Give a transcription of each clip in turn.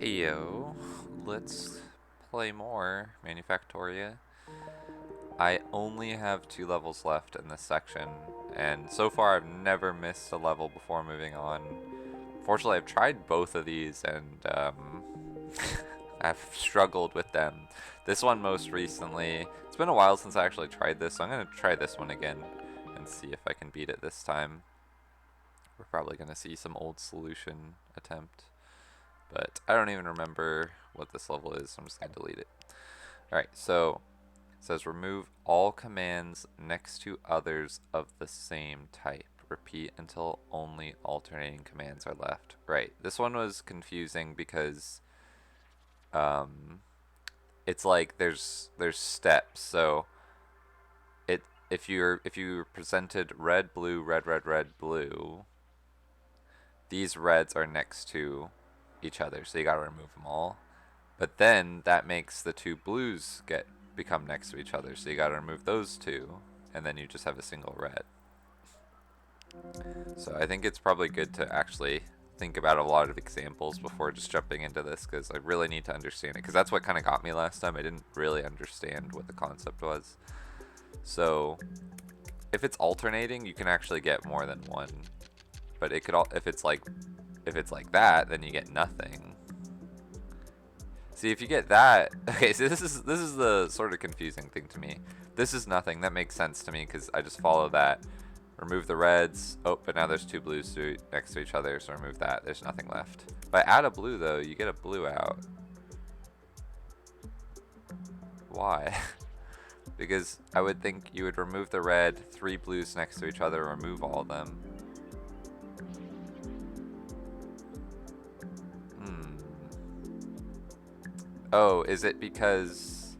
Heyo, let's play more Manufactoria. I only have 2 levels left in this section, and so far I've never missed a level before moving on. Fortunately, I've tried both of these, and I've struggled with them. This one most recently, it's been a while since I actually tried this, so I'm going to try this one again and see if I can beat it this time. We're probably going to see some old solution attempt. But I don't even remember what this level is, so I'm just going to delete it. Alright, so it says remove all commands next to others of the same type. Repeat until only alternating commands are left. Right, this one was confusing because it's like there's steps. So if you're presented red, blue, red, red, red, blue, these reds are next to each other, so you gotta remove them all. But then that makes the 2 blues become next to each other, so you gotta remove those 2, and then you just have a single red. So I think it's probably good to actually think about a lot of examples before just jumping into this, because I really need to understand it, because that's what kind of got me last time. I didn't really understand what the concept was. So if it's alternating, you can actually get more than one, but it could if it's like that, then you get nothing. See, if you get that, okay, so this is the sort of confusing thing to me. This is nothing. That makes sense to me because I just follow that. Remove the reds. Oh, but now there's 2 blues next to each other, so remove that. There's nothing left. If I add a blue, though, you get a blue out. Why? Because I would think you would remove the red, 3 blues next to each other, remove all of them. Oh, is it because...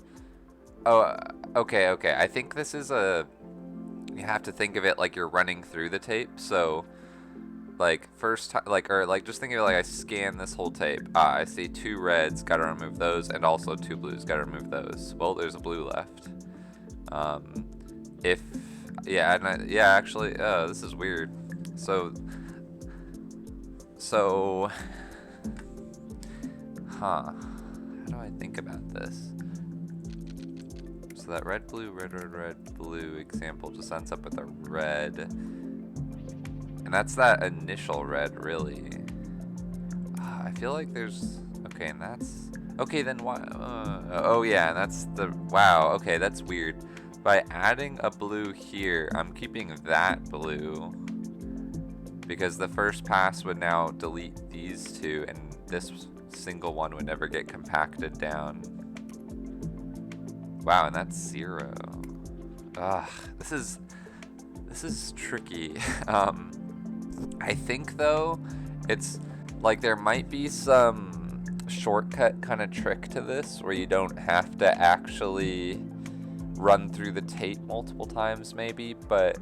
Oh, okay. I think this is a... You have to think of it like you're running through the tape. So, like, just think of it like I scan this whole tape. Ah, I see 2 reds, gotta remove those, and also 2 blues, gotta remove those. Well, there's a blue left. Actually, this is weird. Huh. How do I think about this? So that red, blue, red, red, red, blue example just ends up with a red. And that's that initial red, really. I feel like there's... Okay, and that's... Okay, then why... oh yeah, that's the... Wow, okay, that's weird. By adding a blue here, I'm keeping that blue. Because the first pass would now delete these 2, and this single one would never get compacted down. Wow, and that's 0. Ugh, this is tricky. I think though, it's like there might be some shortcut kind of trick to this where you don't have to actually run through the tape multiple times maybe, but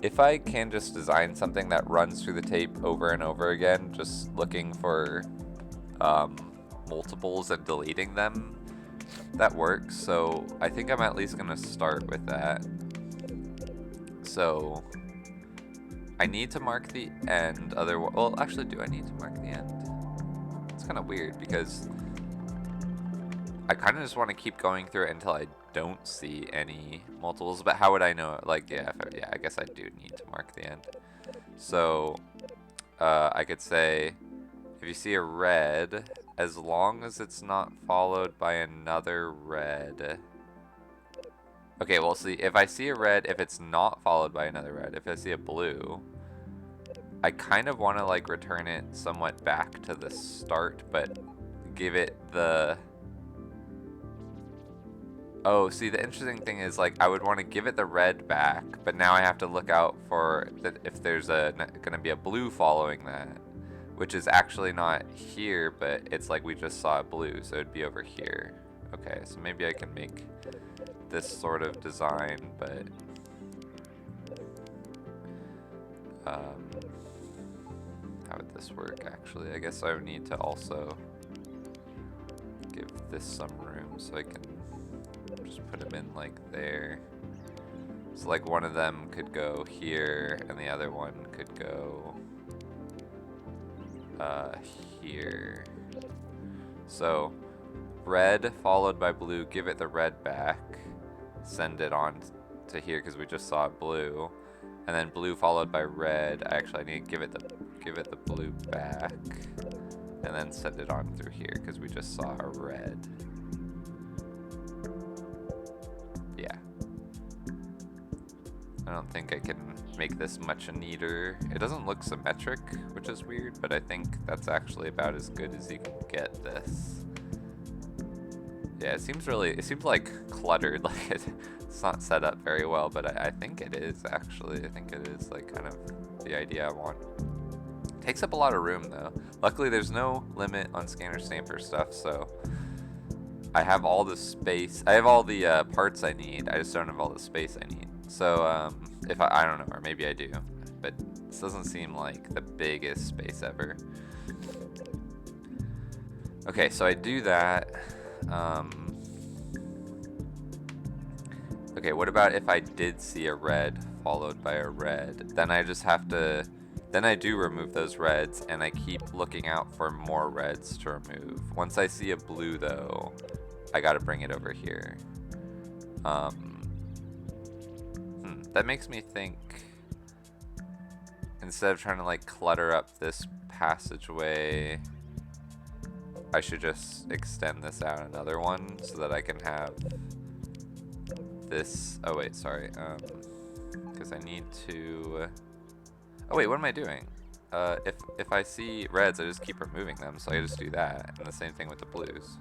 if I can just design something that runs through the tape over and over again, just looking for multiples and deleting them, that works. So I think I'm at least gonna start with that. So I need to mark the end. Well, actually, do I need to mark the end? It's kind of weird because I kind of just want to keep going through it until I don't see any multiples. But how would I know? Like, yeah, I guess I do need to mark the end. So I could say if you see a red, as long as it's not followed by another red. Okay, well, see, if I see a red, if it's not followed by another red, if I see a blue, I kind of want to, like, return it somewhat back to the start, but give it the... Oh, see, the interesting thing is, like, I would want to give it the red back, but now I have to look out for if there's gonna be a blue following that, which is actually not here, but it's like we just saw a blue, so it'd be over here. Okay, so maybe I can make this sort of design, but how would this work actually? I guess I would need to also give this some room so I can just put them in like there. So like one of them could go here and the other one could go here. So red followed by blue, give it the red back, send it on to here because we just saw blue, and then blue followed by red. Actually, I need to give it the blue back, and then send it on through here because we just saw a red. Yeah. I don't think I can make this much neater. It doesn't look symmetric, which is weird, but I think that's actually about as good as you can get this. Yeah, it seems like cluttered, like it's not set up very well, but I think it is actually. I think it is like kind of the idea I want. Takes up a lot of room though. Luckily there's no limit on scanner stamper stuff, so I have all the space. I have all the parts I need. I just don't have all the space I need. So if I don't know, or maybe I do, but this doesn't seem like the biggest space ever. Okay, so I do that. Okay, what about if I did see a red followed by a red? Then I just have to, then I do remove those reds and I keep looking out for more reds to remove. Once I see a blue though, I gotta bring it over here. That makes me think, instead of trying to like clutter up this passageway, I should just extend this out another one so that I can have this. Oh wait, sorry. Because I need to. Oh wait, what am I doing? If I see reds, I just keep removing them, so I just do that, and the same thing with the blues.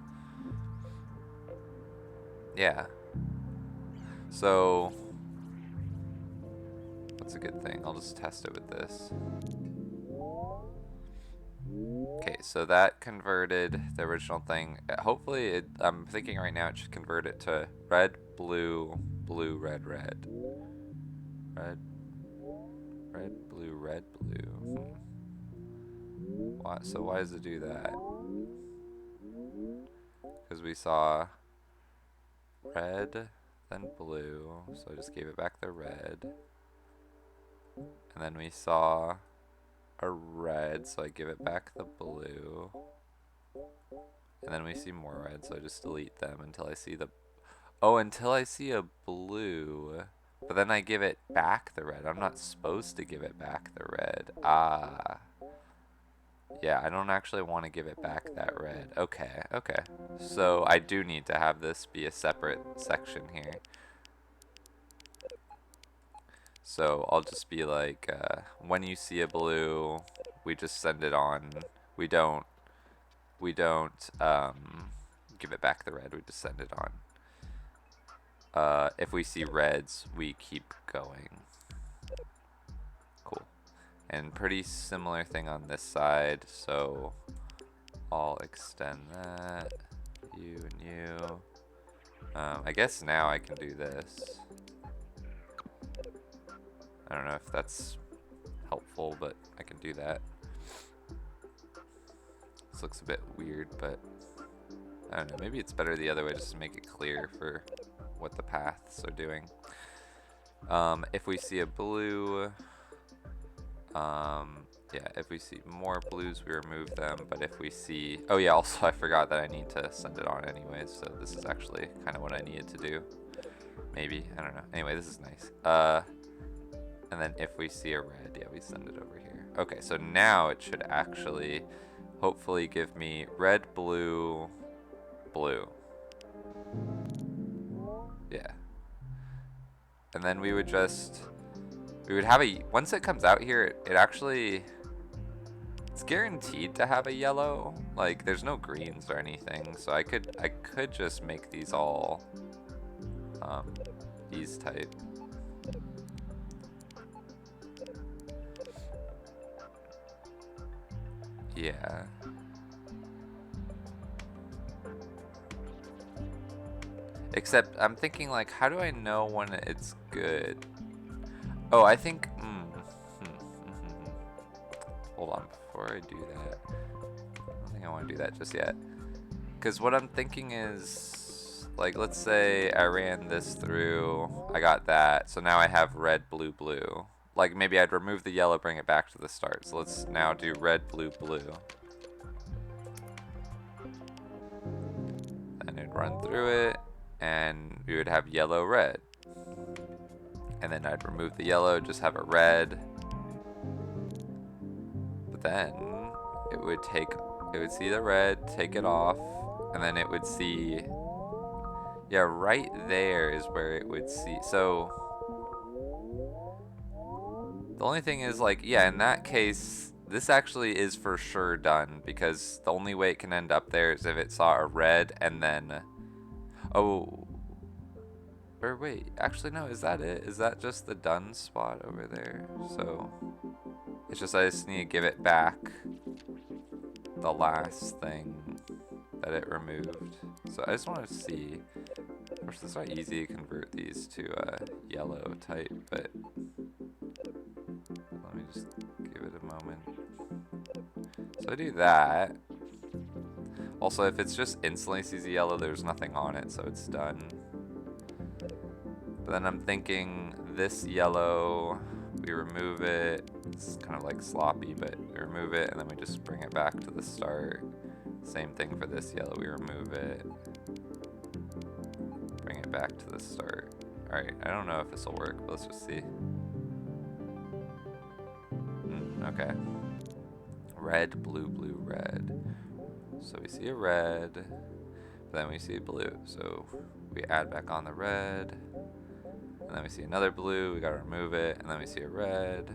Yeah. So what's a good thing? I'll just test it with this. Okay, so that converted the original thing. Hopefully, I'm thinking right now it should convert it to red, blue, blue, red, red. Red, red, blue, red, blue. So why does it do that? Because we saw red, then blue, so I just gave it back the red. And then we saw a red, so I give it back the blue. And then we see more red, so I just delete them until I see the... Oh, until I see a blue. But then I give it back the red. I'm not supposed to give it back the red. Ah. Yeah, I don't actually want to give it back that red. Okay, okay. So I do need to have this be a separate section here. So I'll just be like, when you see a blue, we just send it on. We don't give it back the red, we just send it on. If we see reds, we keep going. Cool. And pretty similar thing on this side, so I'll extend that, you and you. I guess now I can do this. I don't know if that's helpful, but I can do that. This looks a bit weird, but I don't know, maybe it's better the other way just to make it clear for what the paths are doing. If we see a blue, yeah, if we see more blues, we remove them, but if we see, oh yeah, also I forgot that I need to send it on anyways, so this is actually kind of what I needed to do. Maybe, I don't know. Anyway, this is nice. And then if we see a red, yeah, we send it over here. Okay, so now it should actually hopefully give me red, blue, blue. Yeah. And then we would have once it comes out here, it actually, it's guaranteed to have a yellow. Like, there's no greens or anything, so I could just make these all these type. Yeah. Except I'm thinking, like, how do I know when it's good? Oh, I think, hold on, before I do that, I don't think I want to do that just yet. Because what I'm thinking is, like, let's say I ran this through, I got that, so now I have red, blue, blue. Like, maybe I'd remove the yellow, bring it back to the start. So let's now do red, blue, blue. run through it, and we would have yellow, red. And then I'd remove the yellow, just have a red. But then it would see the red, take it off, and then it would see, yeah, right there is where it would see. So the only thing is, like, yeah, in that case, this actually is for sure done, because the only way it can end up there is if it saw a red and then, oh, or wait, actually no, is that it? Is that just the done spot over there? So it's just I just need to give it back the last thing that it removed. So I just want to see. Of course, it's not easy to convert these to yellow type, but let me just give it a moment. So I do that. Also, if it's just instantly sees a yellow, there's nothing on it, so it's done. But then I'm thinking this yellow, we remove it. It's kind of like sloppy, but we remove it and then we just bring it back to the start. Same thing for this yellow, we remove it. Bring it back to the start. Alright, I don't know if this will work, but let's just see. Okay. Red, blue, blue, red. So we see a red, then we see blue. So we add back on the red, and then we see another blue, we gotta remove it, and then we see a red.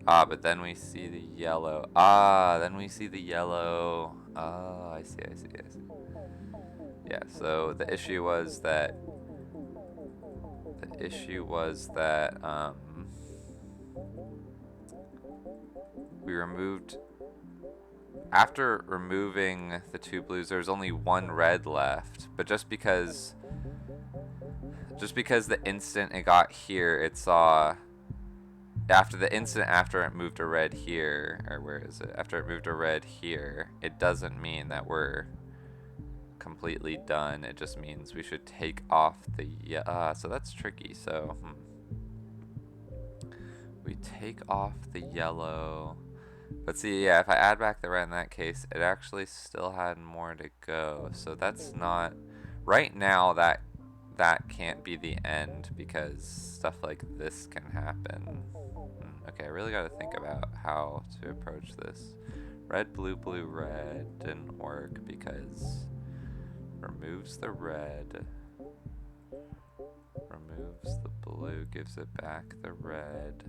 Ah, but then we see the yellow. Ah, then we see the yellow. Ah, I see. Yeah, so the issue was that we removed, after removing the two blues, there's only one red left, but just because the instant it got here, it saw, after it moved a red here, or where is it? After it moved a red here, it doesn't mean that we're completely done. It just means we should take off the, so that's tricky. So, we take off the yellow. But see, yeah, if I add back the red in that case, it actually still had more to go. So that's not, right now, that can't be the end, because stuff like this can happen. Okay, I really gotta think about how to approach this. Red, blue, blue, red didn't work because removes the red, removes the blue, gives it back the red,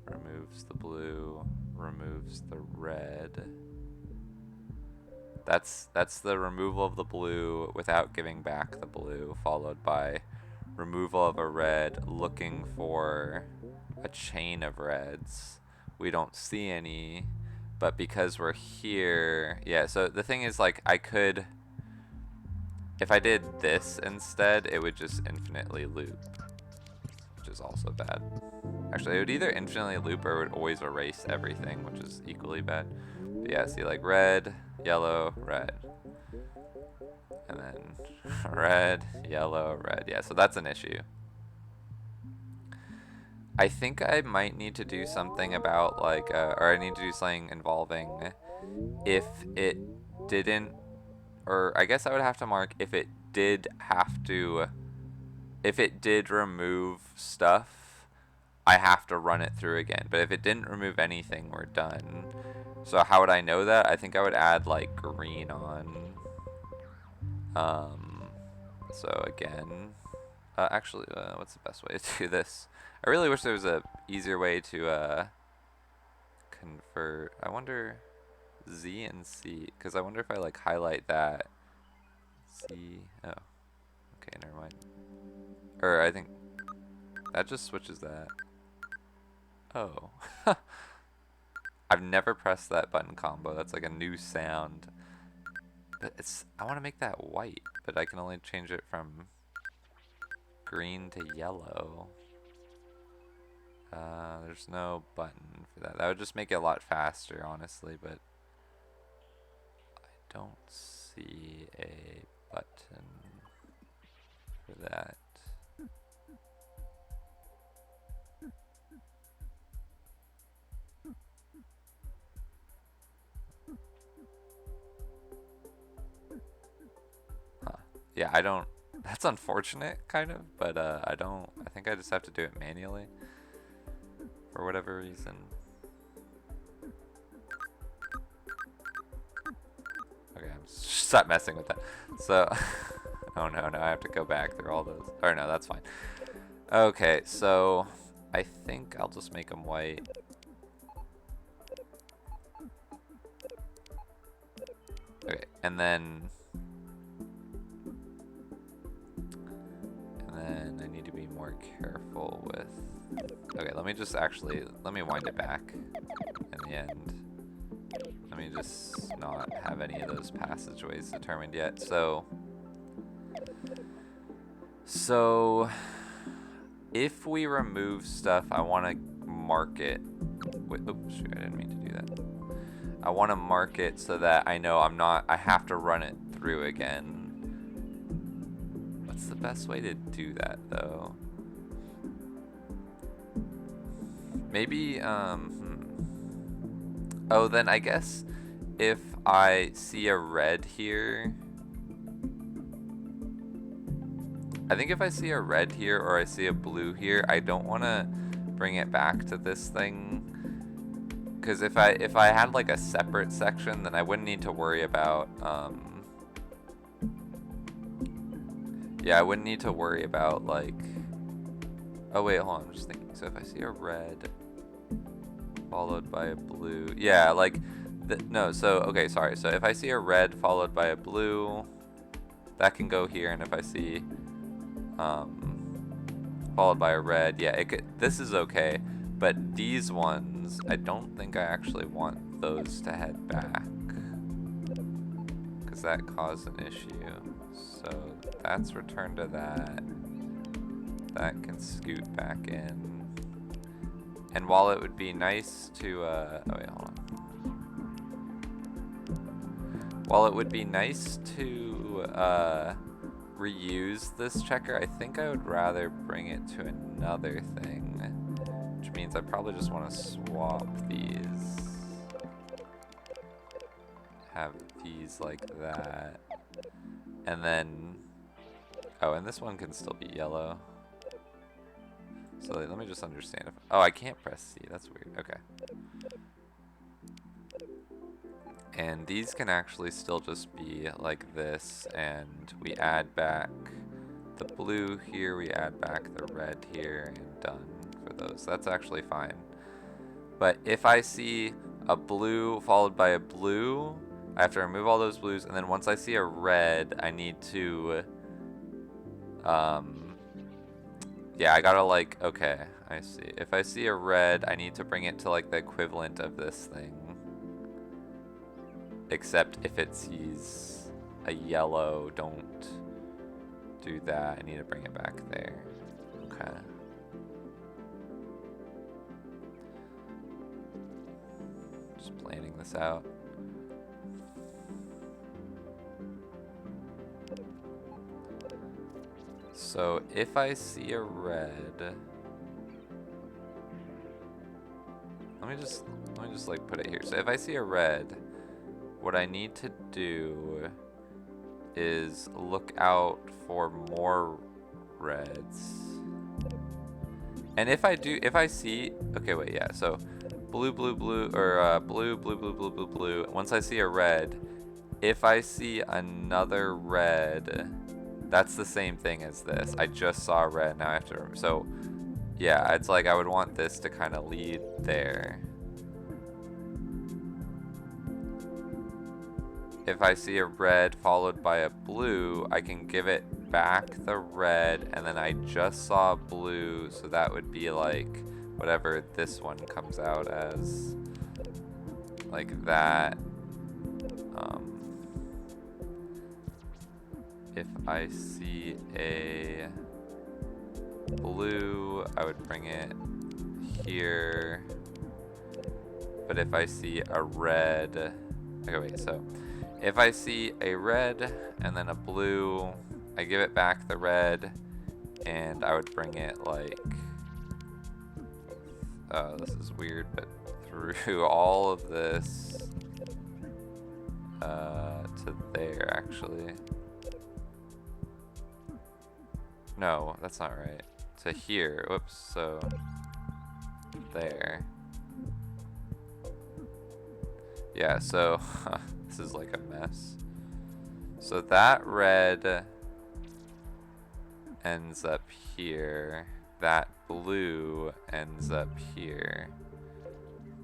removes the blue, removes the red. That's the removal of the blue without giving back the blue, followed by removal of a red, looking for a chain of reds. We don't see any, but because we're here, yeah, so the thing is, like, I could, if I did this instead, it would just infinitely loop, which is also bad. Actually, it would either infinitely loop or it would always erase everything, which is equally bad. But yeah, see, like, red, yellow, red. And then red, yellow, red. Yeah, so that's an issue. I think I might need to do something about, like, or I need to do something involving if it didn't, or I guess I would have to mark if it did have to, if it did remove stuff, I have to run it through again. But if it didn't remove anything, we're done. So how would I know that? I think I would add, like, green on. So again, actually, what's the best way to do this? I really wish there was a easier way to convert. I wonder, Z and C, because I wonder if I, like, highlight that. C, oh, okay, never mind. Or I think that just switches that. Oh. I've never pressed that button combo. That's like a new sound. But it's, I want to make that white, but I can only change it from green to yellow. There's no button for that. That would just make it a lot faster, honestly, but I don't see a button for that. yeah, I don't, that's unfortunate, kind of, but I think I just have to do it manually for whatever reason. Okay, stop messing with that. So, oh no, now I have to go back through all those. Or no, that's fine. Okay, so I think I'll just make them white. Okay, and then I need to be more careful with. Okay, let me just actually wind it back in the end. Let me just not have any of those passageways determined yet. So if we remove stuff, I want to mark it. Wait, oops, shoot, I didn't mean to do that. I want to mark it so that I know I have to run it through again. What's the best way to do that, though? Maybe, oh, then I guess if I see a red here, I think if I see a red here or I see a blue here, I don't want to bring it back to this thing. Because if I had like a separate section, then I wouldn't need to worry about, yeah, I wouldn't need to worry about like, oh wait, hold on, I'm just thinking. So if I see a red followed by a blue, yeah, like, no, so, okay, sorry. So if I see a red followed by a blue, that can go here, and if I see, followed by a red, yeah, this is okay, but these ones, I don't think I actually want those to head back, because that caused an issue. So that's returned to that. That can scoot back in. And while it would be nice to, oh wait, hold on. While it would be nice to reuse this checker, I think I would rather bring it to another thing, which means I probably just want to swap these. Have these like that. And then, oh, and this one can still be yellow. So let me just understand if, oh, I can't press C, that's weird, okay. And these can actually still just be like this, and we add back the blue here, we add back the red here, and done for those. That's actually fine. But if I see a blue followed by a blue, I have to remove all those blues, and then once I see a red, I need to, yeah, I gotta like, okay, I see. If I see a red, I need to bring it to like the equivalent of this thing. Except if it sees a yellow, don't do that. I need to bring it back there. Okay. Just planning this out. So if I see a red, let me just like put it here. So if I see a red, what I need to do is look out for more reds. And if I see, okay, wait, yeah, so blue, blue, blue, or blue, blue, blue, blue, blue, blue. Once I see a red, if I see another red, that's the same thing as this. I just saw red, now I have to, so yeah, it's like I would want this to kind of lead there. If I see a red followed by a blue, I can give it back the red, and then I just saw blue, so that would be like whatever this one comes out as, like that. If I see a blue, I would bring it here, but if I see a red, okay, wait, so if I see a red and then a blue, I give it back the red, and I would bring it like, oh, this is weird, but through all of this to there, actually. No, that's not right. To here. Whoops. So there. Yeah, so this is like a mess. So that red ends up here. That blue ends up here.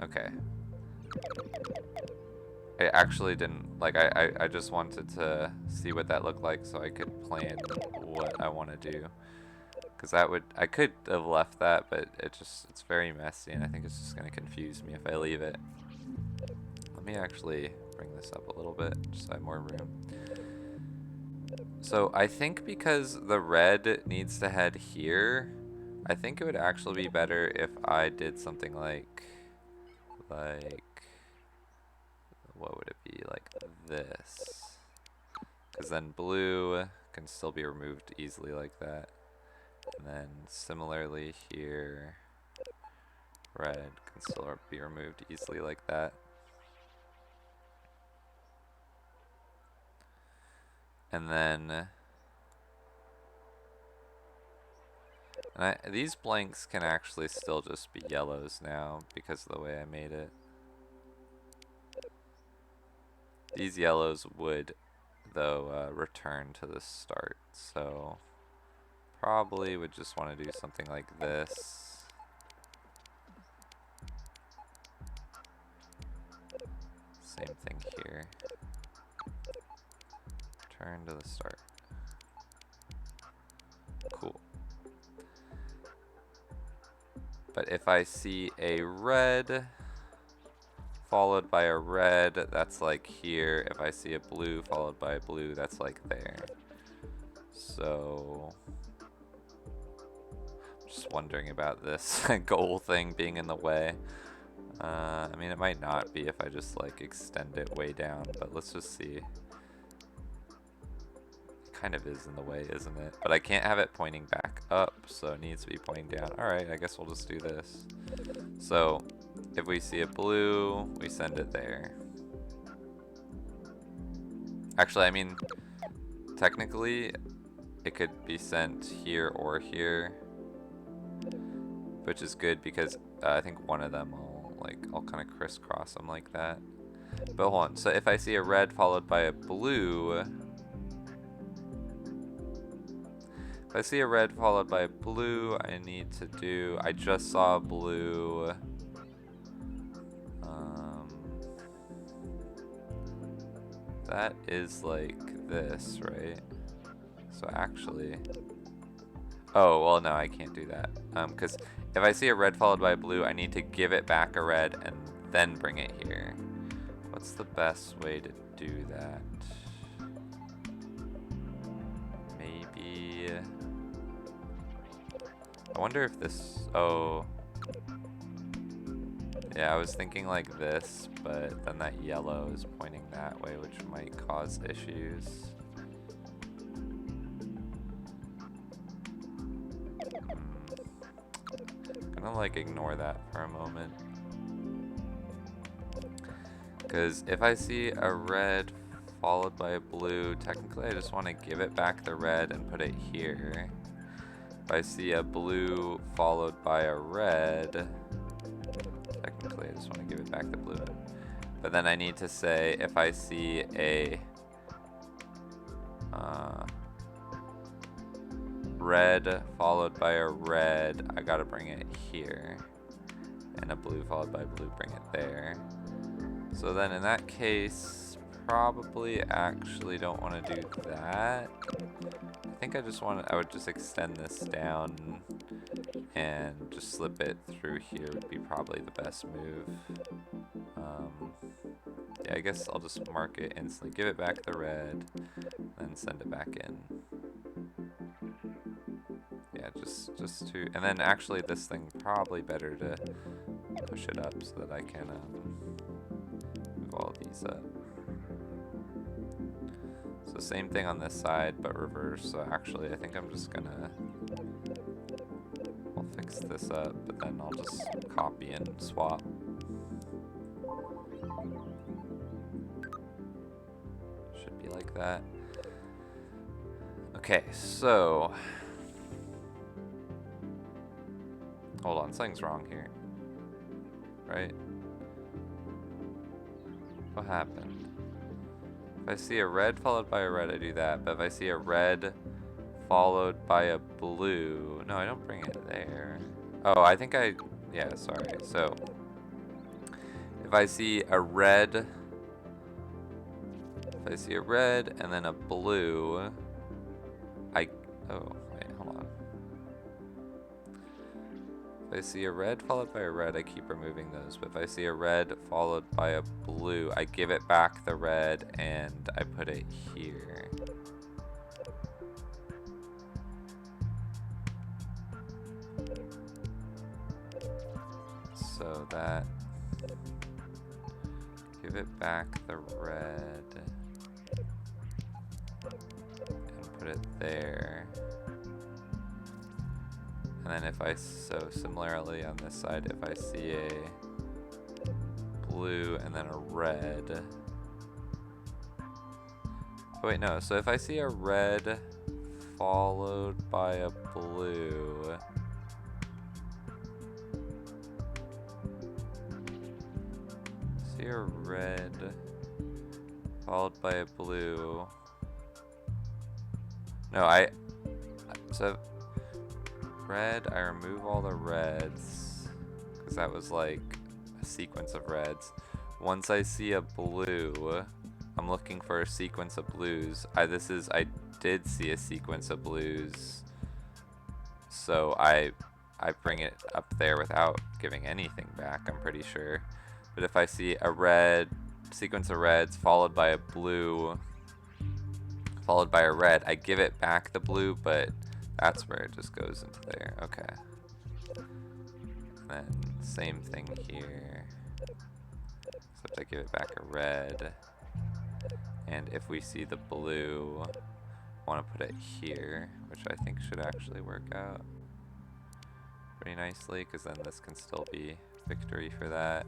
Okay. I actually didn't, like, I just wanted to see what that looked like so I could plan what I want to do. Because that would, I could have left that, but it's very messy, and I think it's just going to confuse me if I leave it. Let me actually bring this up a little bit, just so I have more room. So I think because the red needs to head here, I think it would actually be better if I did something like, what would it be, like this? Because then blue can still be removed easily like that. And then similarly here, red can still be removed easily like that. And then these blanks can actually still just be yellows now because of the way I made it. These yellows would, though, return to the start, so probably would just want to do something like this. Same thing here. Turn to the start. Cool. But if I see a red followed by a red, that's like here. If I see a blue followed by a blue, that's like there. So, just wondering about this goal thing being in the way. I mean, it might not be if I just like extend it way down, but let's just see. Kind of is in the way, isn't it? But I can't have it pointing back up, so it needs to be pointing down. Alright, I guess we'll just do this. So, if we see a blue, we send it there. Actually, I mean, technically, it could be sent here or here, which is good because I think one of them I'll kind of crisscross them like that. But hold on, so if I see a red followed by a blue, if I see a red followed by a blue, I need to do, I just saw a blue. That is like this, right? So actually, oh, well, no, I can't do that. Because if I see a red followed by a blue, I need to give it back a red and then bring it here. What's the best way to do that? Maybe, I wonder if this, oh, yeah, I was thinking like this, but then that yellow is pointing that way, which might cause issues. Gonna like ignore that for a moment. Because if I see a red followed by a blue, technically I just want to give it back the red and put it here. If I see a blue followed by a red, technically I just want to give it back the blue. But then I need to say if I see a red followed by a red, I gotta bring it here. And a blue followed by blue, bring it there. So then in that case, probably actually don't want to do that. I think I would just extend this down and just slip it through here would be probably the best move. Yeah, I guess I'll just mark it instantly, give it back the red, then send it back in. Yeah, just to, and then actually this thing probably better to push it up so that I can move all these up. So same thing on this side, but reverse. So actually, I think I'm just gonna, I'll fix this up, but then I'll just copy and swap. Should be like that. Okay, so Hold on, something's wrong here. Right? What happened? If I see a red followed by a red, I do that. But if I see a red followed by a blue... No, I don't bring it there. Oh, I think I... Yeah, sorry. So, if I see a red... If I see a red and then a blue... Oh, wait, hold on. If I see a red followed by a red, I keep removing those. But if I see a red followed by a blue, I give it back the red and I put it here. So that, give it back the red and put it there. And then if I, so similarly on this side, if I see a blue and then a red. Oh wait, no, so if I see a red followed by a blue, see a red followed by a blue. No, so red, I remove all the reds, because that was like a sequence of reds. Once I see a blue, I'm looking for a sequence of blues. I did see a sequence of blues, so I bring it up there without giving anything back, I'm pretty sure. But if I see a red, sequence of reds followed by a blue, followed by a red, I give it back the blue, but that's where it just goes into there. Okay. And then same thing here, except I give it back a red. And if we see the blue, I want to put it here, which I think should actually work out pretty nicely, because then this can still be victory for that.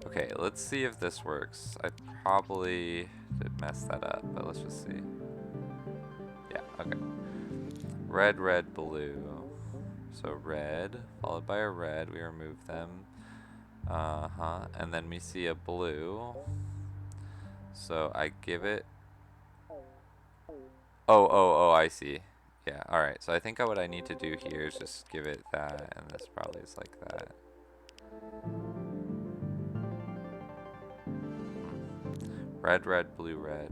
Okay, let's see if this works. I probably did mess that up, but let's just see. Yeah, okay. Red, red, blue. So red, followed by a red, we remove them. And then we see a blue. So I give it... Oh, I see. Yeah, alright. So I think what I need to do here is just give it that, and this probably is like that. Red, red, blue, red.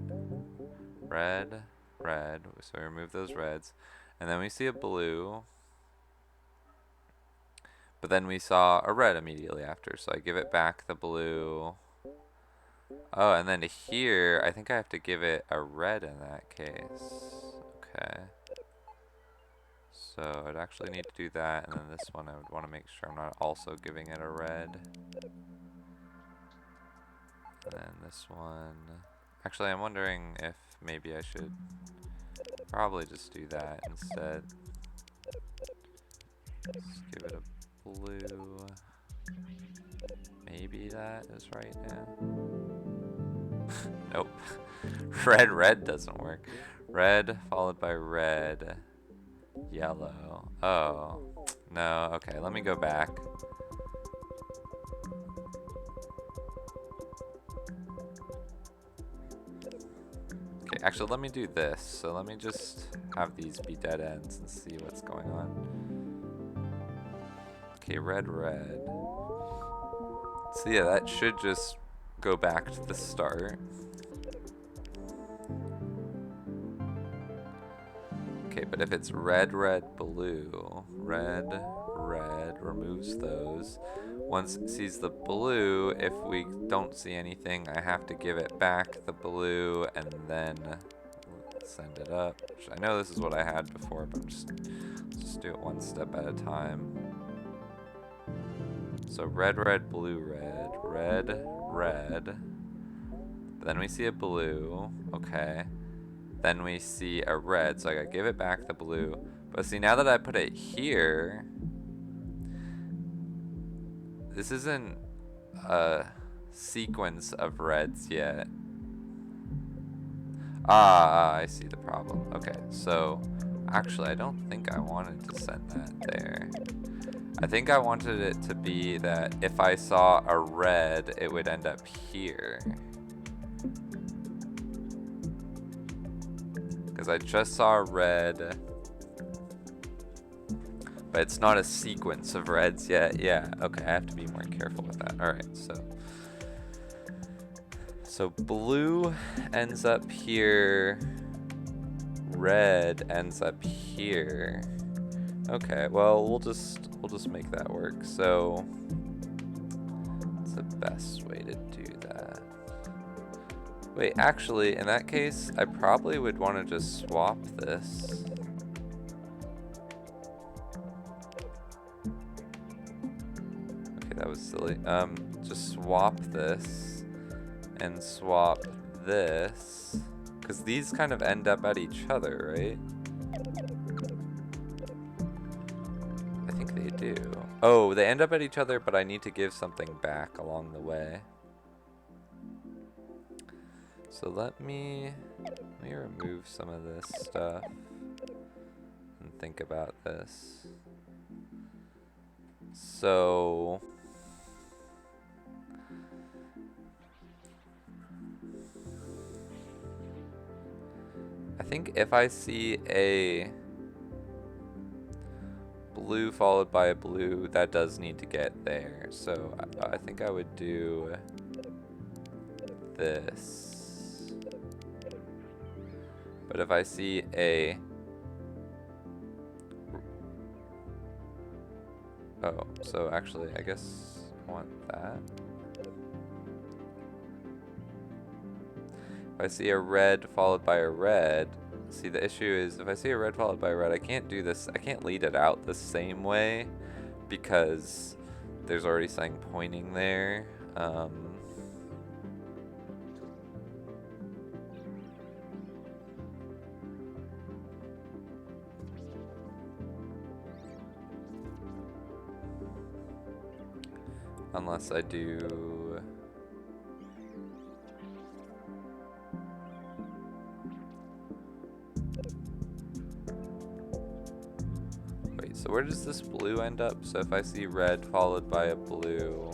Red, red. So we remove those reds. And then we see a blue. But then we saw a red immediately after. So I give it back the blue. Oh, and then here, I think I have to give it a red in that case. Okay. So I'd actually need to do that, and then this one I would want to make sure I'm not also giving it a red. And then this one... Actually, I'm wondering if maybe I should probably just do that instead. Just give it a blue. Maybe that is right now. Nope. Red, red doesn't work. Red followed by red. Yellow. Oh. No, okay, let me go back. Okay, actually let me do this. So let me just have these be dead ends and see what's going on. Okay, red, red. So yeah, that should just go back to the start. Okay, but if it's red, red, blue, red, red, removes those. Once it sees the blue, if we don't see anything, I have to give it back the blue and then send it up. Which I know this is what I had before, but let's just do it one step at a time. So red, red, blue, red, red, red. Then we see a blue, okay. Then we see a red, so I gotta give it back the blue. But see, now that I put it here, this isn't a sequence of reds yet. I see the problem. Okay, so actually I don't think I wanted to send that there. I think I wanted it to be that if I saw a red, it would end up here. Because I just saw a red, but it's not a sequence of reds yet. Yeah, okay, I have to be more careful with that. Alright, so blue ends up here, red ends up here. Okay, well we'll just make that work. So what's the best way to do that? Wait, actually, in that case, I probably would want to just swap this. Okay, that was silly. Just swap this and swap this, because these kind of end up at each other, right? I think they do. Oh, they end up at each other, but I need to give something back along the way. So let me remove some of this stuff and think about this. So I think if I see a blue followed by a blue, that does need to get there. So I think I would do this. But if I see a... Oh, so actually, I guess I want that. If I see a red followed by a red, see the issue is if I see a red followed by a red, I can't do this, I can't lead it out the same way because there's already something pointing there. Unless I do... Wait, so where does this blue end up? So if I see red followed by a blue...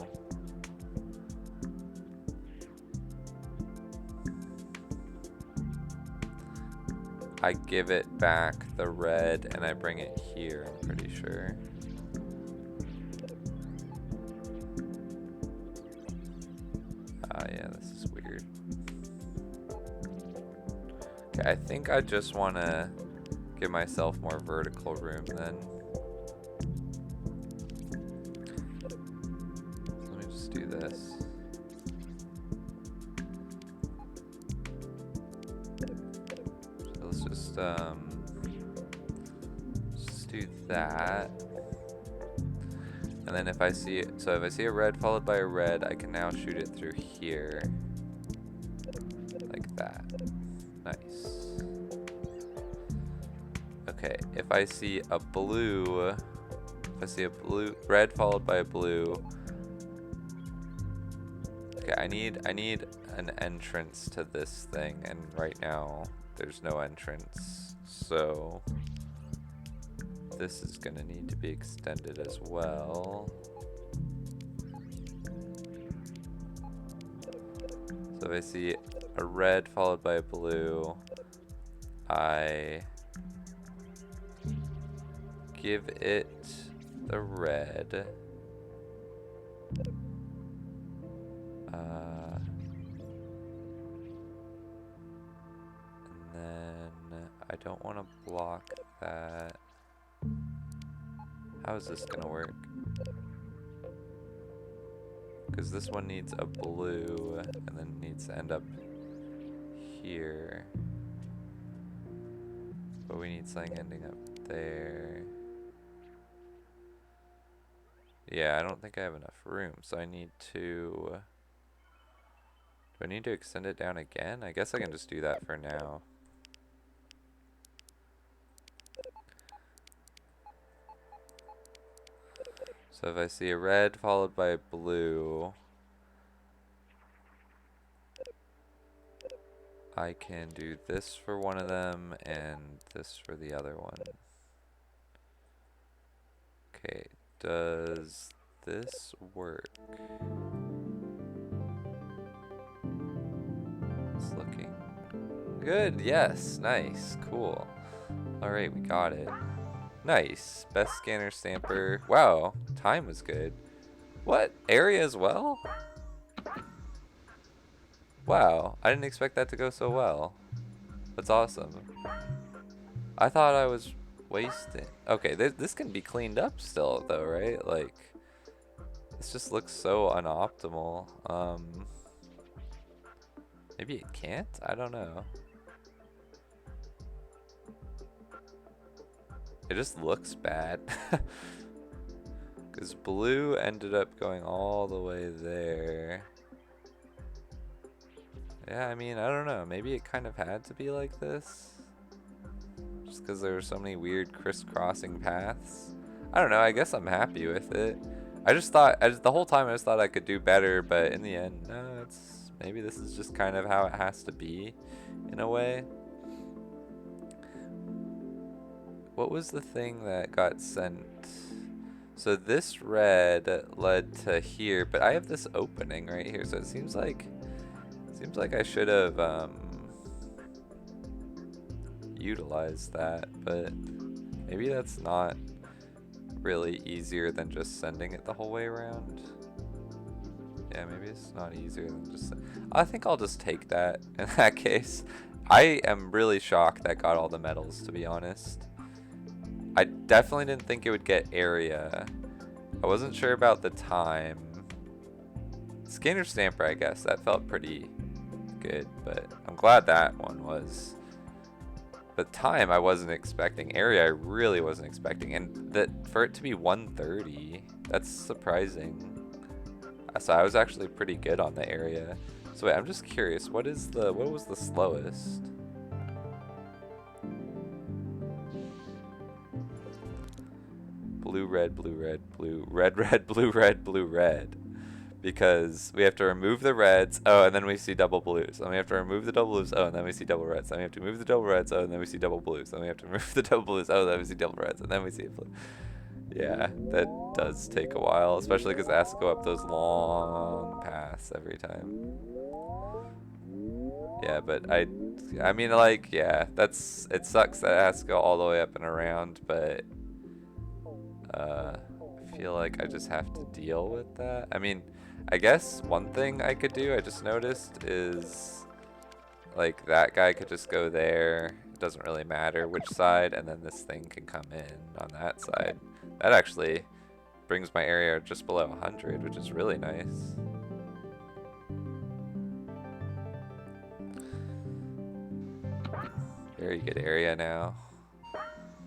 I give it back the red and I bring it here, I'm pretty sure. Yeah, this is weird. Okay, I think I just want to give myself more vertical room then. Let me just do this. So let's just do that. And then if I see it, so if I see a red followed by a red, I can now shoot it through here. Like that. Nice. Okay, if I see a blue, if I see a blue, red followed by a blue. Okay, I need an entrance to this thing, and right now there's no entrance. So this is gonna need to be extended as well. So if I see a red followed by a blue, I give it the red. And then I don't want to block that. How is this gonna work? Because this one needs a blue and then needs to end up here. But we need something ending up there. Yeah, I don't think I have enough room, so I need to... Do I need to extend it down again? I guess I can just do that for now. So if I see a red followed by a blue, I can do this for one of them and this for the other one. Okay, Does this work? It's looking good. Yes, nice, cool. All right, we got it. Nice, best scanner stamper. Wow, time was good. What, area as well? Wow, I didn't expect that to go so well. That's awesome. I thought I was wasting. Okay, this can be cleaned up still though, right? Like, this just looks so unoptimal. Maybe it can't? I don't know. It just looks bad. Because blue ended up going all the way there. Yeah, I mean, I don't know. Maybe it kind of had to be like this. Just because there were so many weird crisscrossing paths. I don't know. I guess I'm happy with it. I just thought, the whole time I just thought I could do better, but in the end, no, maybe this is just kind of how it has to be, in a way. What was the thing that got sent? So this red led to here, but I have this opening right here, so it seems like I should have utilized that, but maybe that's not really easier than just sending it the whole way around. Yeah, maybe it's not easier than just. I think I'll just take that in that case. I am really shocked that got all the medals, to be honest. I definitely didn't think it would get area. I wasn't sure about the time. Scanner Stamper, I guess, that felt pretty good, but I'm glad that one was. But time, I wasn't expecting. Area, I really wasn't expecting. And that for it to be 130, that's surprising. So I was actually pretty good on the area. So wait, I'm just curious, what was the slowest? Blue, red, blue, red, blue, red, red, blue, red, blue, red. Because we have to remove the reds, oh, and then we see double blues. Then we have to remove the double blues, oh, and then we see double reds. Then we have to remove the double reds, oh, and then we see double blues. Then we have to remove the double blues, oh, then we see double reds, and then we see a blue. Yeah, that does take a while, especially because it has to go up those long paths every time. Yeah, but I mean, like, yeah, it sucks that it has to go all the way up and around, but I feel like I just have to deal with that. I mean, I guess one thing I could do, I just noticed, is like that guy could just go there. It doesn't really matter which side, and then this thing can come in on that side. That actually brings my area just below 100, which is really nice. Very good area now.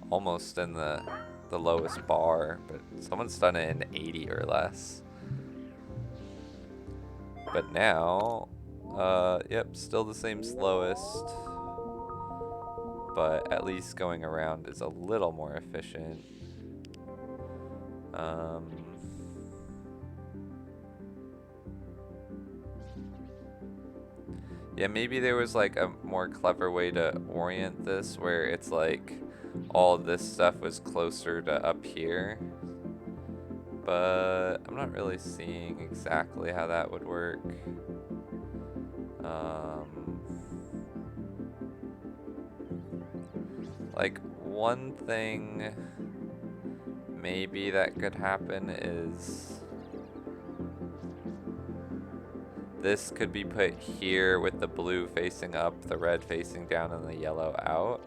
Almost in the lowest bar, but someone's done it in 80 or less. But now, yep, still the same slowest, but at least going around is a little more efficient. Yeah, maybe there was like a more clever way to orient this where it's like all this stuff was closer to up here. But I'm not really seeing exactly how that would work. Like one thing maybe that could happen is this could be put here with the blue facing up, the red facing down, and the yellow out.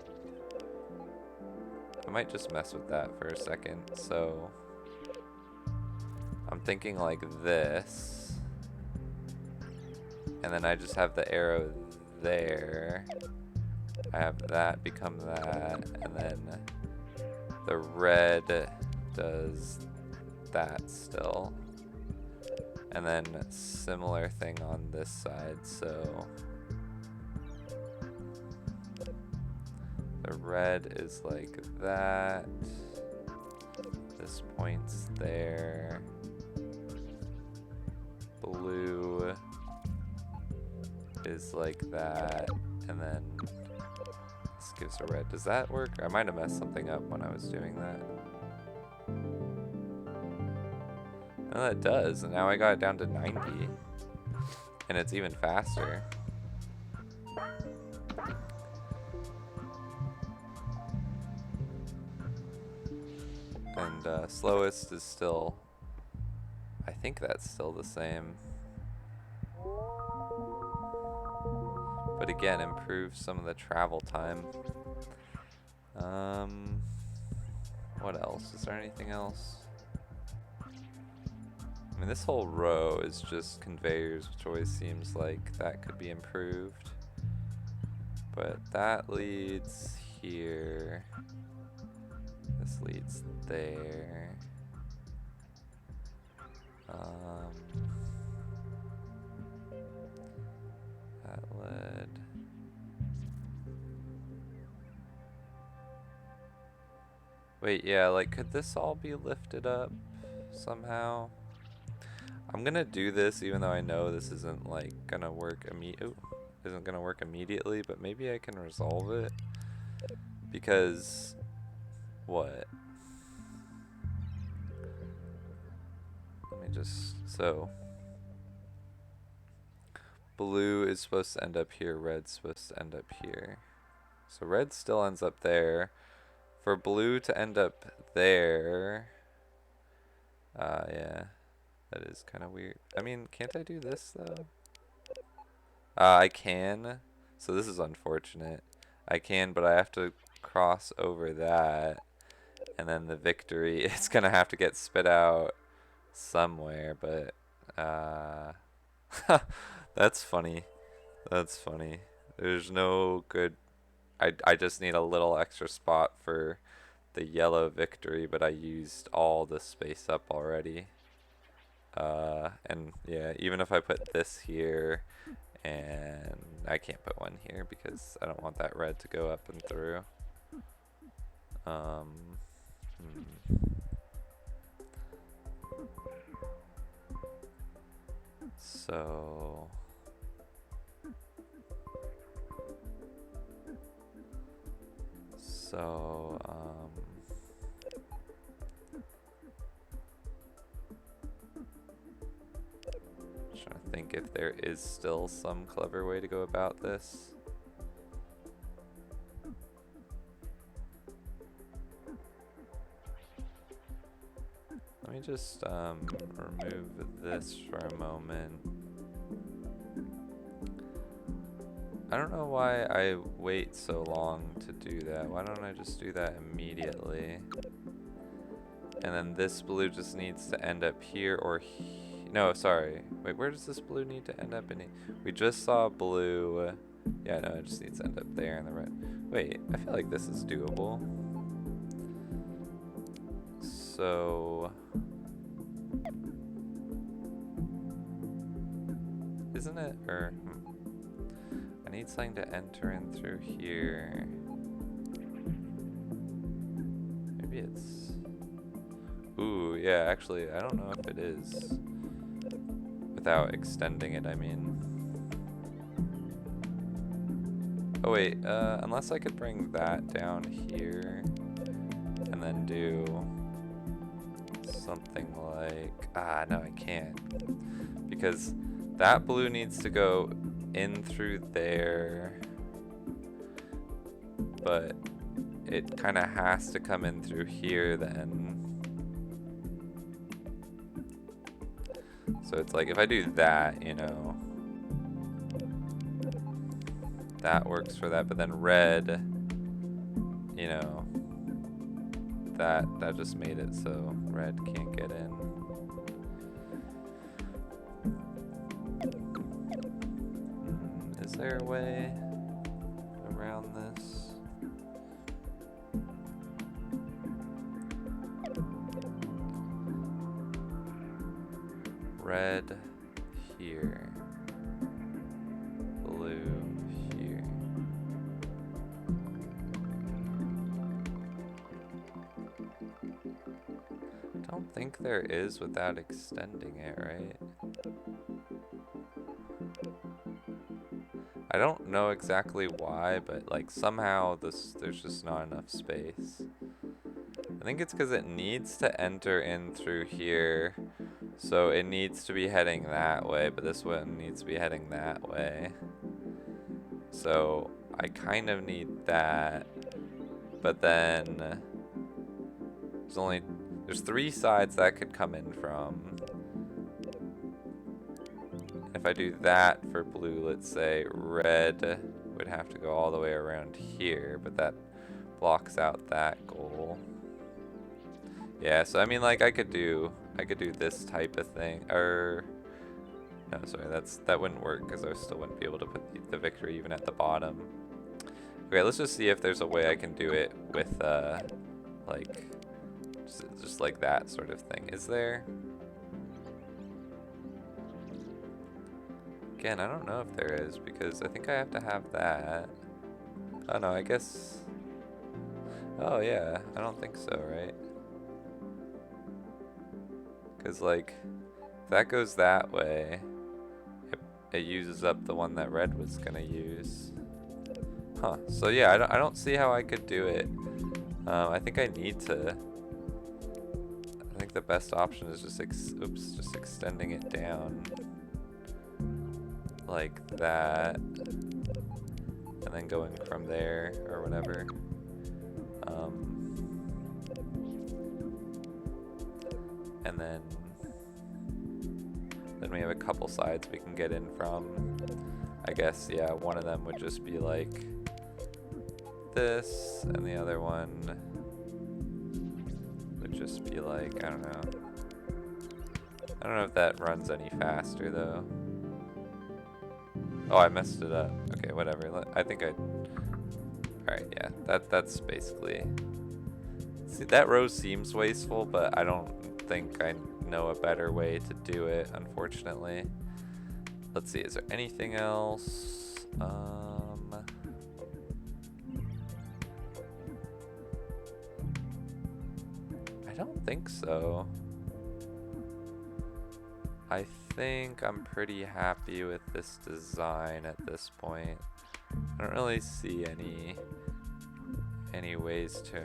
I might just mess with that for a second. So I'm thinking like this, and then I just have the arrow there. I have that become that, and then the red does that still. And then similar thing on this side, so the red is like that. This point's there. Blue is like that, and then this gives a red. Does that work? I might have messed something up when I was doing that. No, that does, and now I got it down to 90. And it's even faster. And slowest is still, I think that's still the same. But again, improves some of the travel time. What else? Is there anything else? I mean, this whole row is just conveyors, which always seems like that could be improved. But that leads here. This leads there. That led. Wait, yeah, like, could this all be lifted up somehow? I'm gonna do this even though I know this isn't, like, gonna work immediately, but maybe I can resolve it. Because, what? Let me just, so. Blue is supposed to end up here, red's supposed to end up here. So red still ends up there. For blue to end up there, yeah, that is kind of weird. I mean, can't I do this though? I can, so this is unfortunate. I can, but I have to cross over that, and then the victory, it's gonna have to get spit out somewhere, but, that's funny. That's funny. There's no good, I just need a little extra spot for the yellow victory, but I used all the space up already. And yeah, even if I put this here, and I can't put one here because I don't want that red to go up and through. So trying to think if there is still some clever way to go about this. Let me just remove this for a moment. I don't know why I wait so long to do that. Why don't I just do that immediately? And then this blue just needs to end up here or no, sorry. Wait, where does this blue need to end up in? We just saw blue. Yeah, no, it just needs to end up there in the red. Wait, I feel like this is doable. So, isn't it? Or I need something to enter in through here. Maybe it's. Ooh, yeah, actually, I don't know if it is. Without extending it, I mean. Oh wait, unless I could bring that down here and then do something like, no, I can't, because that blue needs to go in through there, but it kind of has to come in through here then. So it's like, if I do that, you know, that works for that, but then red, you know, that just made it so red can't get in. Is there a way around this? Red here, blue here. Don't think there is without extending it, right? I don't know exactly why, but like somehow there's just not enough space. I think it's because it needs to enter in through here So it needs to be heading that way, but this one needs to be heading that way. So I kind of need that, but then there's 3 sides that could come in from. If I do that for blue, let's say red would have to go all the way around here, but that blocks out that goal. Yeah, so I mean, like, I could do this type of thing, or no, sorry, that wouldn't work because I still wouldn't be able to put the victory even at the bottom. Okay, let's just see if there's a way I can do it with like just like that sort of thing. Is there? Again, I don't know if there is because I think I have to have that. Oh no, I guess. Oh yeah, I don't think so, right? Because, like, if that goes that way, it uses up the one that red was going to use. Huh. So, yeah, I don't see how I could do it. I think I need to... I think the best option is just, just extending it down. Like that. And then going from there, or whatever. And then we have a couple sides we can get in from. I guess, yeah, one of them would just be like this, and the other one would just be like, I don't know. I don't know if that runs any faster though. Oh, I messed it up. Okay, whatever. I think I... Alright, yeah, that's basically... See, that row seems wasteful, but I don't think I know a better way to do it, unfortunately. Let's see, is there anything else? I don't think so. I think I'm pretty happy with this design at this point. I don't really see any ways to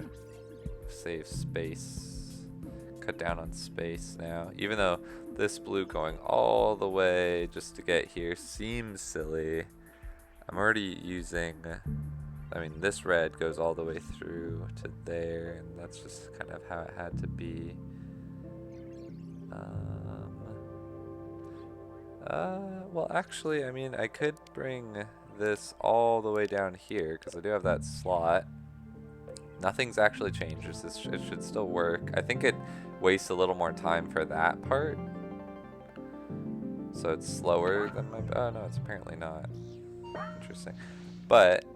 save space, cut down on space now. Even though this blue going all the way just to get here seems silly, I'm already using, I mean, this red goes all the way through to there, and that's just kind of how it had to be. Well, actually, I mean, I could bring this all the way down here, because I do have that slot. Nothing's actually changed, it should still work. I think it wastes a little more time for that part. So it's slower than my, oh no, it's apparently not. Interesting. But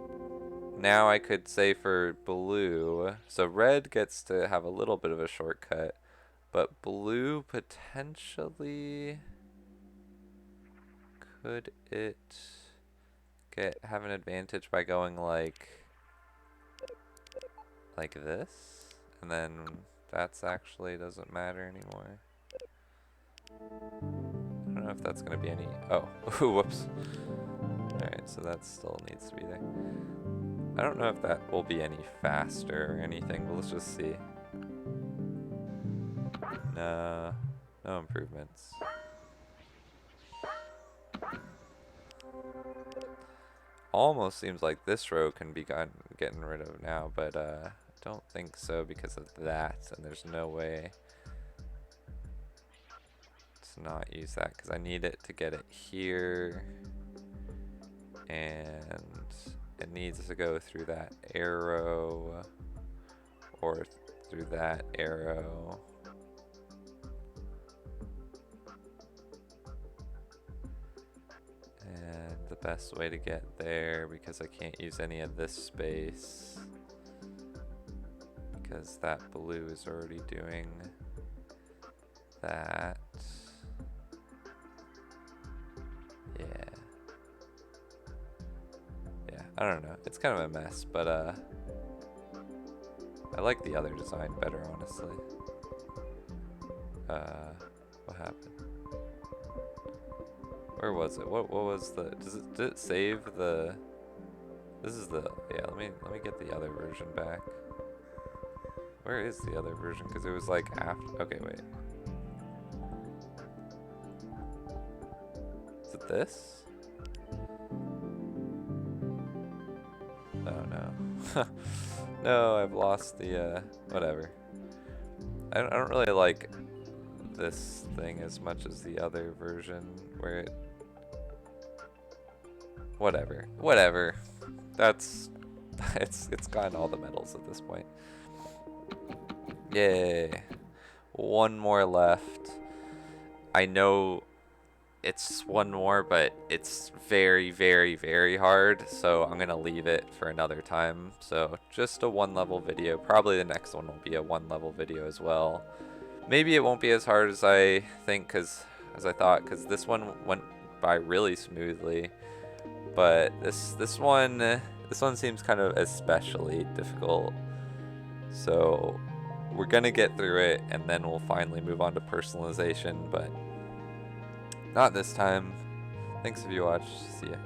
now I could say for blue, so red gets to have a little bit of a shortcut, but blue potentially, could it have an advantage by going like this, and then that's actually doesn't matter anymore. I don't know if that's gonna be any, oh, whoops. Alright, so that still needs to be there. I don't know if that will be any faster or anything, but let's just see. No, no improvements. Almost seems like this row can be getting rid of now, but I don't think so because of that, and there's no way to not use that because I need it to get it here, and it needs to go through that arrow or through that arrow. And the best way to get there, because I can't use any of this space, because that blue is already doing that. Yeah. Yeah, I don't know. It's kind of a mess, but I like the other design better, honestly. What happened? Where was it? What was the? Did it save the? This is the, yeah. Let me get the other version back. Where is the other version? Because it was like after. Okay, wait. it this? Oh no. No, I've lost the, whatever. I don't really like this thing as much as the other version where it... Whatever. That's... it's gotten all the medals at this point. Yay. One more left. I know it's one more, but it's very, very, very hard, so I'm gonna leave it for another time. So just a one level video. Probably the next one will be a one level video as well. Maybe it won't be as hard as I think, as I thought, because this one went by really smoothly. But this one seems kind of especially difficult. So we're gonna get through it, and then we'll finally move on to personalization, but not this time. Thanks if you watched. See ya.